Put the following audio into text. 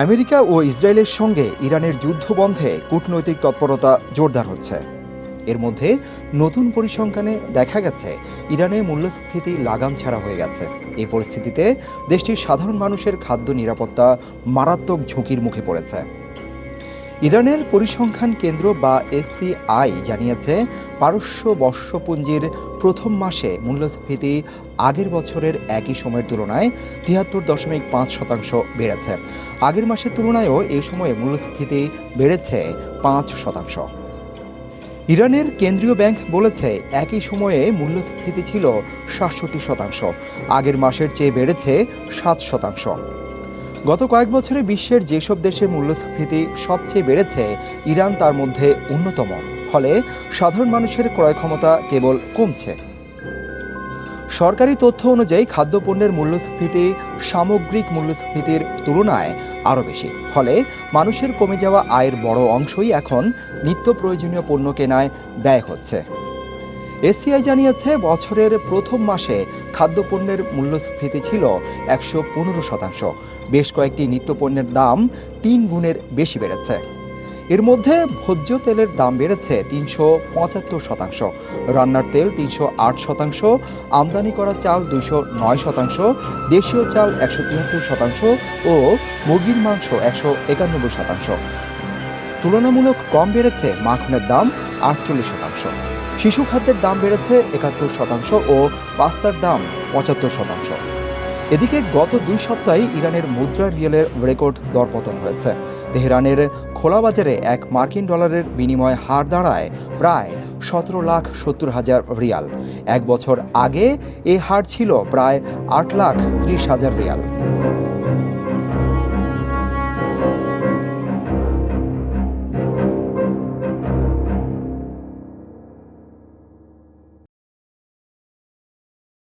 America ও ইসরায়েলের সঙ্গে ইরানের যুদ্ধ বন্ধে কূটনৈতিক তৎপরতা জোরদার হচ্ছে। এর মধ্যে নতুন পরিসংখ্যানে দেখা গেছে ইরানে মূল্যস্ফীতি লাগাম ছাড়া হয়ে গেছে। এই পরিস্থিতিতে দেশটির সাধারণ মানুষের খাদ্য নিরাপত্তা মারাত্মক ঝুঁকির মুখে পড়েছে। ইরানের পরিসংখ্যান কেন্দ্র বা এসসিআই জানিয়েছে, পারস্য বর্ষপুঞ্জির প্রথম মাসে মূল্যস্ফীতি আগের বছরের একই সময়ের তুলনায় ৭৩.৫% বেড়েছে। আগের মাসের তুলনায়ও এই সময়ে মূল্যস্ফীতি বেড়েছে ৫%। ইরানের কেন্দ্রীয় ব্যাংক বলেছে, একই সময়ে মূল্যস্ফীতি ছিল ৬৭%, আগের মাসের চেয়ে বেড়েছে ৭%। গত কয়েক বছরে বিশ্বের যেসব দেশে মূল্যস্ফীতি সবচেয়ে বেড়েছে, ইরান তার মধ্যে অন্যতম। ফলে সাধারণ মানুষের ক্রয় ক্ষমতা কেবল কমছে। সরকারি তথ্য অনুযায়ী খাদ্যপণ্যের মূল্যস্ফীতি সামগ্রিক মূল্যস্ফীতির তুলনায় আরও বেশি। ফলে মানুষের কমে যাওয়া আয়ের বড় অংশই এখন নিত্য প্রয়োজনীয় পণ্য কেনায় ব্যয় হচ্ছে। এসসিআই জানিয়েছে, বছরের প্রথম মাসে খাদ্যপণ্যের মূল্যস্ফীতি ছিল ১১৫%। বেশ কয়েকটি নিত্যপণ্যের দাম ৩ গুণের বেশি বেড়েছে। এর মধ্যে ভোজ্য তেলের দাম বেড়েছে ৩৭৫%, রান্নার তেল ৩০৮%, আমদানি করা চাল ২০৯%, দেশীয় চাল ১৭৩% ও মুরগির মাংস ১৯১%। তুলনামূলক কম বেড়েছে মাখনের দাম ৪৮%। শিশু খাদ্যের দাম বেড়েছে ৭১% ও পাস্তার দাম ৭৫%। এদিকে গত ২ সপ্তাহে ইরানের মুদ্রা রিয়ালের রেকর্ড দরপতন হয়েছে। তেহরানের খোলা বাজারে এক মার্কিন ডলারের বিনিময় হার দাঁড়ায় প্রায় ১৭,৭০,০০০ রিয়াল। এক বছর আগে এ হার ছিল প্রায় ৮,৩০,০০০ রিয়াল।